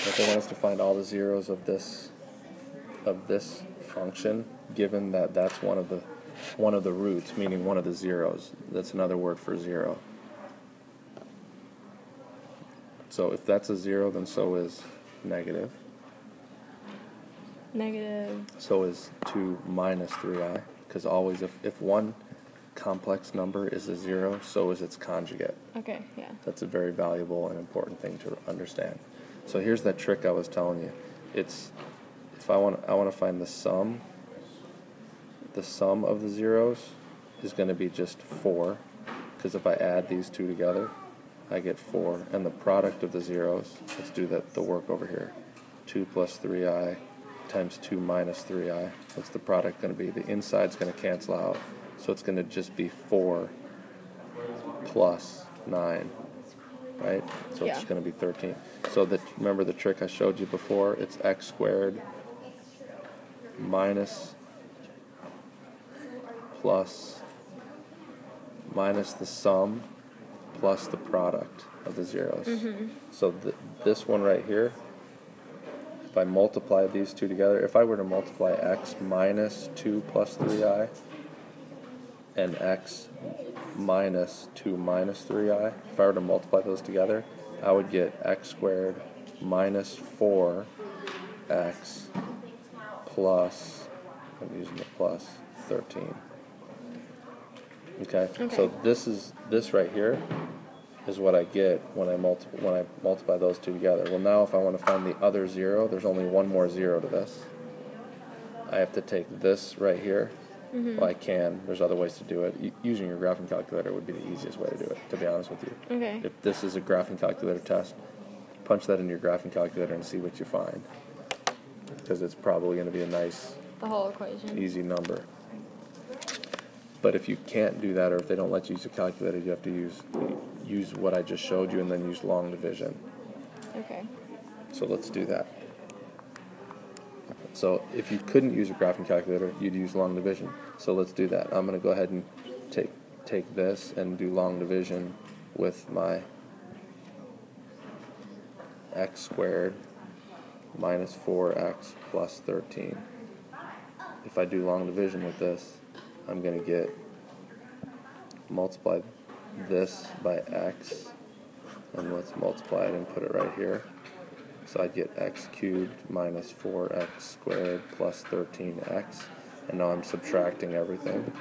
If they want us to find all the zeros of this function, given that that's one of the roots, meaning one of the zeros. That's another word for zero. So if that's a zero, then so is negative. Negative. So is 2 minus 3i, because always if one complex number is a zero, so is its conjugate. Okay, yeah. That's a very valuable and important thing to understand. So here's that trick I was telling you. It's if I want to find the sum of the zeros is going to be just 4, because if I add these two together, I get 4, and the product of the zeros, let's do the work over here. 2 plus 3i times 2 minus 3i. What's the product going to be? The inside's going to cancel out, so it's going to just be 4 plus 9, right? So it's going to be 13. So remember the trick I showed you before? It's x squared minus the sum plus the product of the zeros. So this one right here, if I multiply these two together, if I were to multiply x minus 2 plus 3i and x minus 2 minus 3i, if I were to multiply those together, I would get x squared minus 4x plus, I'm using the plus, 13. Okay? So this right here is what I get when I multiply those two together. Well, now if I want to find the other zero, there's only one more zero to this. I have to take this right here. Well, I can. There's other ways to do it. Using your graphing calculator would be the easiest way to do it, to be honest with you. Okay. If this is a graphing calculator test, punch that in your graphing calculator and see what you find, because it's probably going to be a nice, the whole equation, easy number. But if you can't do that, or if they don't let you use a calculator, you have to use what I just showed you and then use long division. Okay. So let's do that. So if you couldn't use a graphing calculator, you'd use long division. So let's do that. I'm going to go ahead and take this and do long division with my x squared minus 4x plus 13. If I do long division with this, I'm going to multiply this by x, and let's multiply it and put it right here. So I'd get x cubed minus 4x squared plus 13x, and now I'm subtracting everything.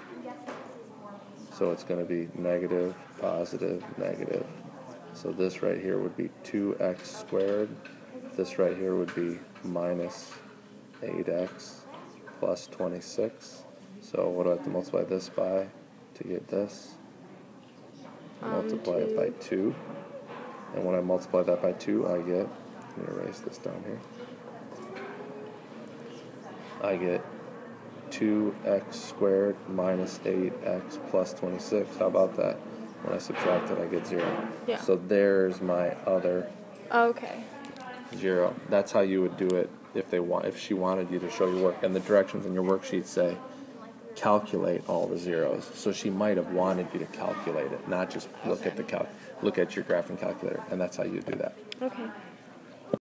So it's going to be negative, positive, negative. So this right here would be 2x squared. This right here would be minus 8x plus 26. So what do I have to multiply this by to get this? Multiply it by 2. And when I multiply that by 2, I get, let me erase this down here. I get 2x squared minus 8x plus 26. How about that? When I subtract it, I get 0. Yeah. So there's my other Okay. 0. That's how you would do it if she wanted you to show your work. And the directions in your worksheet say calculate all the zeros. So she might have wanted you to calculate it, not just look at your graphing calculator. And that's how you do that. Okay.